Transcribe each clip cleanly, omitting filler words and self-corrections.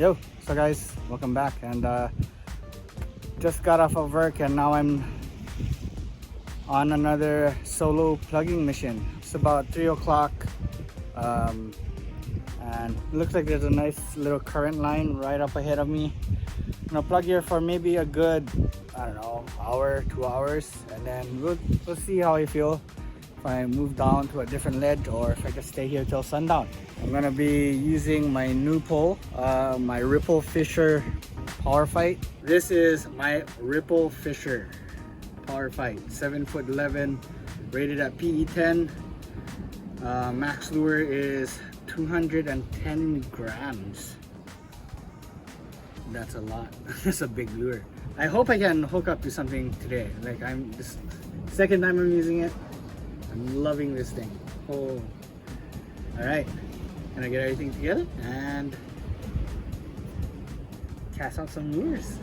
Yo, so guys, welcome back. And just got off of work and now I'm on another solo plugging mission. It's about 3 o'clock and it looks like there's a nice little current line right up ahead of me. I'm gonna plug here for maybe a good, I don't know, hour, 2 hours, and then we'll see how I feel. If I move down to a different ledge or if I can stay here till sundown. I'm gonna be using my new pole, my Ripple Fisher Power Fight. This is my Ripple Fisher Power Fight, 7'11", rated at PE10. Max lure is 210 grams. That's a lot. That's a big lure. I hope I can hook up to something today. Like, this second time I'm using it. I'm loving this thing. Oh, all right. Gonna get everything together and cast out some lures.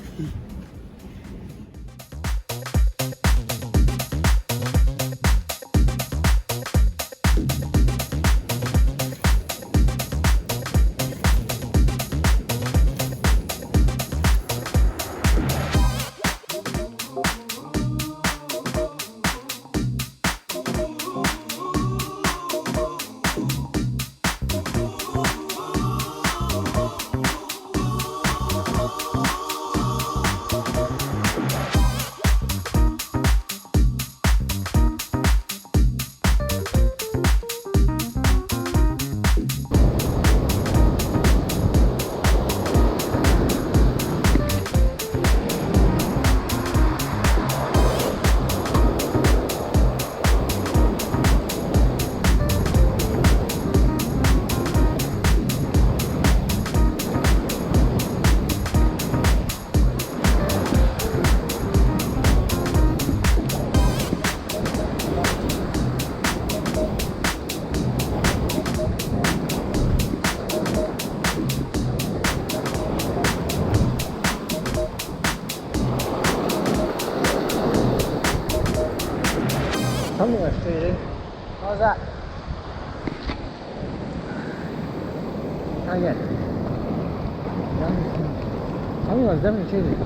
Tell me what's cheating. How's that? Try again. Tell me what's definitely cheating.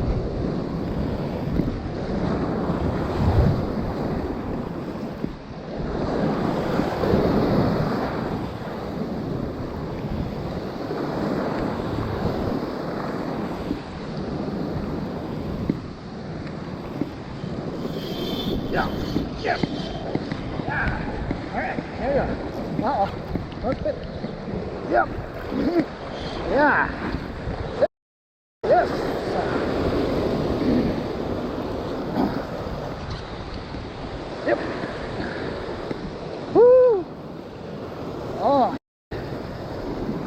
Yeah. Yes. Alright, here we go. Uh-oh. That's it. Yep. Yeah. Yes. Yep. Woo. Oh.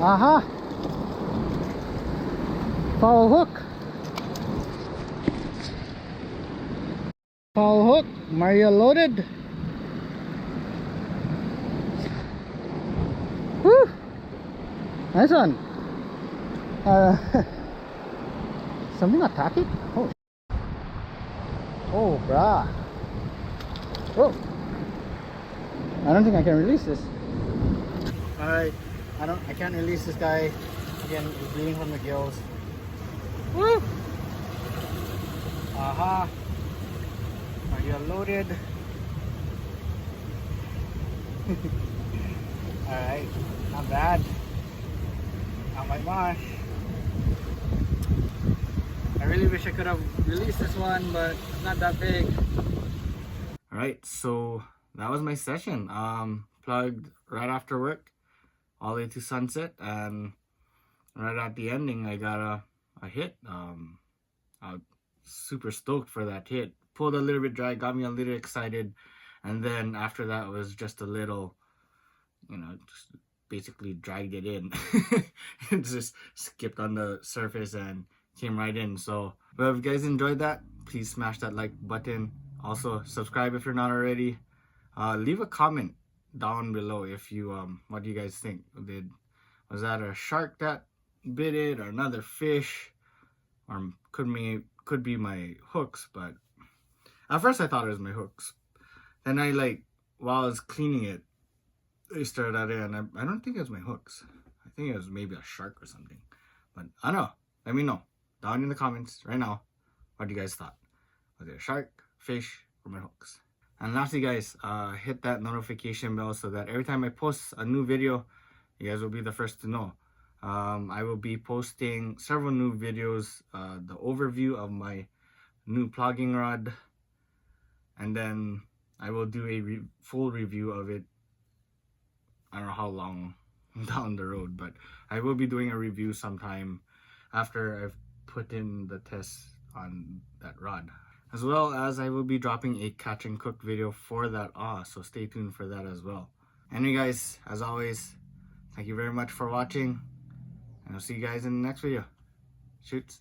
Uh-huh. Foul hook. Foul hook. Mario loaded. Woo! Nice one. Something attacking? Oh. Oh, brah. Whoa. I don't think I can release this. Alright. I can't release this guy. Again, he's bleeding from the gills. Woo! Aha. Are you loaded? Alright, not bad. Not my gosh. I really wish I could have released this one, but it's not that big. Alright, so that was my session. Plugged right after work, all the way to sunset, and right at the ending I got a hit. I was super stoked for that hit. Pulled a little bit dry, got me a little excited, and then after that was just a little, just basically dragged it in. It just skipped on the surface and came right in. So, but if you guys enjoyed that, please smash that like button. Also, subscribe if you're not already. Leave a comment down below if you what do you guys think? Was that a shark that bit it, or another fish, or could be my hooks? But at first I thought it was my hooks. Then while I was cleaning it, I started out there, and I don't think it was my hooks. I think it was maybe a shark or something. But I don't know. Let me know down in the comments right now what you guys thought. Was it a shark, fish, or my hooks? And lastly guys, hit that notification bell so that every time I post a new video, you guys will be the first to know. I will be posting several new videos, the overview of my new plugging rod, and then I will do a full review of it. I don't know how long down the road, but I will be doing a review sometime after I've put in the test on that rod. As well as I will be dropping a catch and cook video for that so stay tuned for that as well. Anyway guys, as always, thank you very much for watching, and I'll see you guys in the next video. Shoots.